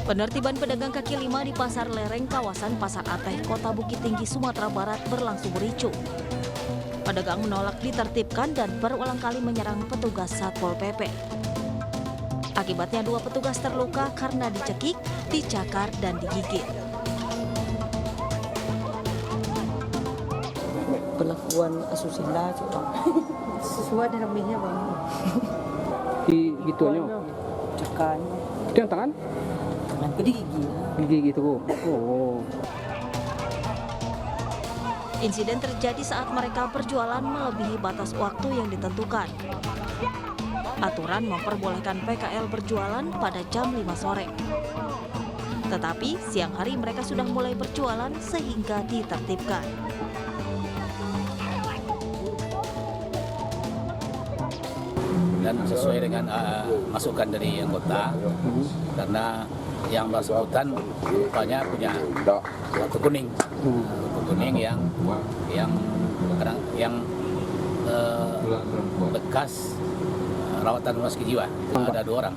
Penertiban pedagang kaki lima di Pasar Lereng, kawasan Pasar Ateh, Kota Bukit Tinggi, Sumatera Barat berlangsung ricuh. Pedagang menolak ditertibkan dan berulang kali menyerang petugas Satpol PP. Akibatnya 2 petugas terluka karena dicekik, dicakar, dan digigit. Perlakuan asusila coba. Sesuai dengan lebihnya bang. Di gituannya. Cakarnya. Itu yang tangan? Tangan ke gigi. Gigi gitu. Oh. Insiden terjadi saat mereka berjualan melebihi batas waktu yang ditentukan. Aturan memperbolehkan PKL berjualan pada jam 5 sore. Tetapi siang hari mereka sudah mulai berjualan sehingga ditertibkan. Dan sesuai dengan masukan dari anggota, karena yang bersangkutan rupanya punya kartu kuning, yang bekas rawatan rumah sakit jiwa. Ada 2 orang.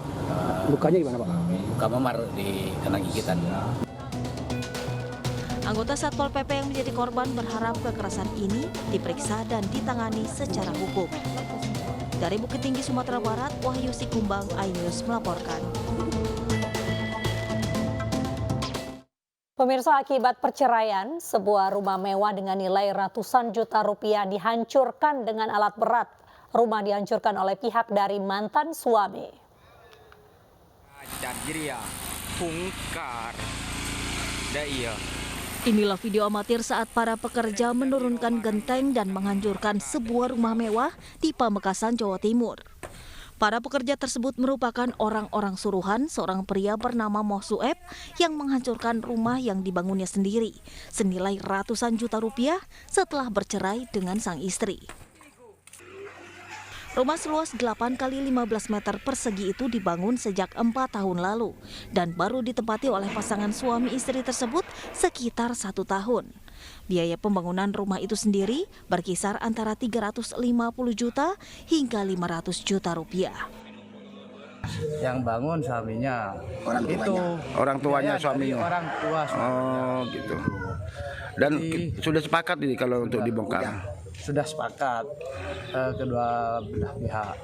Lukanya gimana Pak? Luka memar di kena gigitan. Anggota Satpol PP yang menjadi korban berharap kekerasan ini diperiksa dan ditangani secara hukum. Dari Bukit Tinggi, Sumatera Barat, Wahyu Sikumbang, iNews melaporkan. Pemirsa, akibat perceraian, sebuah rumah mewah dengan nilai ratusan juta rupiah dihancurkan dengan alat berat. Rumah dihancurkan oleh pihak dari mantan suami. Inilah video amatir saat para pekerja menurunkan genteng dan menghancurkan sebuah rumah mewah di Pamekasan, Jawa Timur. Para pekerja tersebut merupakan orang-orang suruhan seorang pria bernama Moh Sueb yang menghancurkan rumah yang dibangunnya sendiri senilai ratusan juta rupiah setelah bercerai dengan sang istri. Rumah seluas 8 x 15 meter persegi itu dibangun sejak 4 tahun lalu dan baru ditempati oleh pasangan suami istri tersebut sekitar 1 tahun. Biaya pembangunan rumah itu sendiri berkisar antara 350 juta hingga 500 juta rupiah. Yang bangun suaminya. Orang tuanya suaminya. Orang tua suaminya. Oh gitu. Dan sudah sepakat ini kalau untuk dibongkar. Sudah sepakat kedua belah pihak.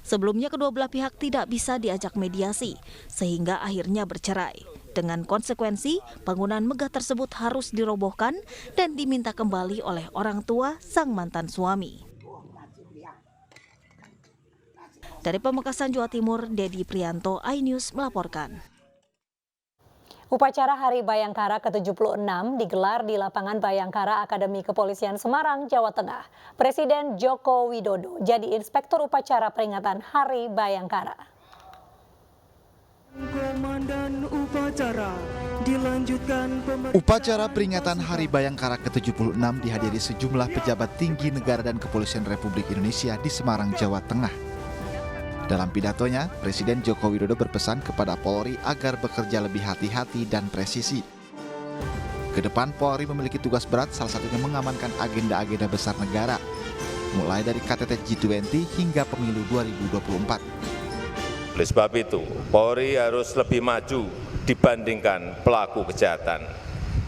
Sebelumnya kedua belah pihak tidak bisa diajak mediasi sehingga akhirnya bercerai. Dengan konsekuensi, bangunan megah tersebut harus dirobohkan dan diminta kembali oleh orang tua sang mantan suami. Dari Pamekasan, Jawa Timur, Dedi Prianto, iNews melaporkan. Upacara Hari Bayangkara ke-76 digelar di lapangan Bayangkara Akademi Kepolisian Semarang, Jawa Tengah. Presiden Joko Widodo jadi inspektur upacara peringatan Hari Bayangkara. Upacara peringatan Hari Bayangkara ke-76 dihadiri sejumlah pejabat tinggi negara dan Kepolisian Republik Indonesia di Semarang, Jawa Tengah. Dalam pidatonya, Presiden Joko Widodo berpesan kepada Polri agar bekerja lebih hati-hati dan presisi. Kedepan Polri memiliki tugas berat, salah satunya mengamankan agenda-agenda besar negara, mulai dari KTT G20 hingga pemilu 2024. Oleh sebab itu, Polri harus lebih maju dibandingkan pelaku kejahatan.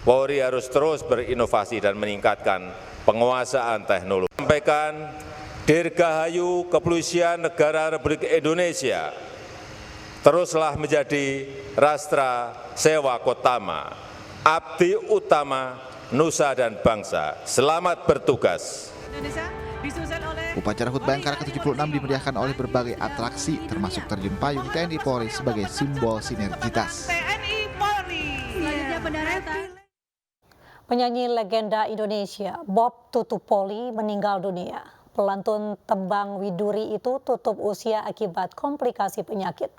Polri harus terus berinovasi dan meningkatkan penguasaan teknologi. Sampaikan Dirgahayu Kepolisian Negara Republik Indonesia teruslah menjadi Rastra Sewa Kotama, abdi utama Nusa dan bangsa. Selamat bertugas. Upacara HUT Bayangkara ke-76 dimeriahkan oleh berbagai atraksi, termasuk terjun payung TNI Polri sebagai simbol sinergitas. Penyanyi legenda Indonesia Bob Tutupoli meninggal dunia. Pelantun tembang Widuri itu tutup usia akibat komplikasi penyakit.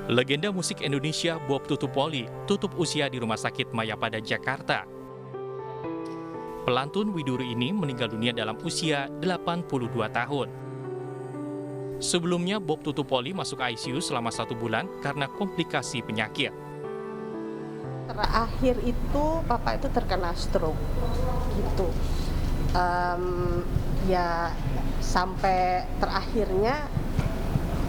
Legenda musik Indonesia Bob Tutupoli tutup usia di Rumah Sakit Mayapada, Jakarta. Pelantun Widuri ini meninggal dunia dalam usia 82 tahun. Sebelumnya, Bob Tutupoli masuk ICU selama 1 bulan karena komplikasi penyakit. Terakhir itu papa itu terkena stroke gitu. Ya sampai terakhirnya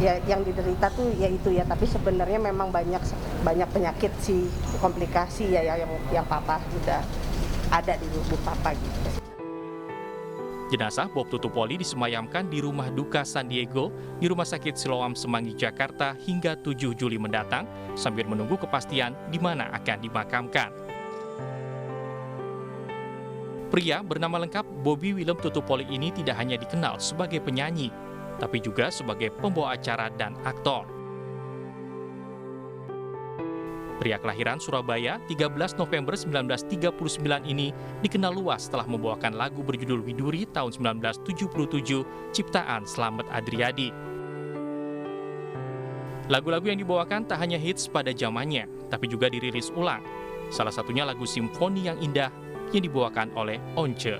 ya yang diderita tuh ya itu ya, tapi sebenarnya memang banyak penyakit sih, komplikasi ya yang papa udah ada di tubuh papa gitu. Jenazah Bob Tutupoli disemayamkan di rumah duka San Diego di Rumah Sakit Siloam Semanggi, Jakarta hingga 7 Juli mendatang sambil menunggu kepastian di mana akan dimakamkan. Pria bernama lengkap Bobby Willem Tutupoli ini tidak hanya dikenal sebagai penyanyi, tapi juga sebagai pembawa acara dan aktor. Pria kelahiran Surabaya 13 November 1939 ini dikenal luas setelah membawakan lagu berjudul Widuri tahun 1977 ciptaan Slamet Adriadi. Lagu-lagu yang dibawakan tak hanya hits pada zamannya, tapi juga dirilis ulang. Salah satunya lagu Simfoni yang Indah yang dibawakan oleh Once.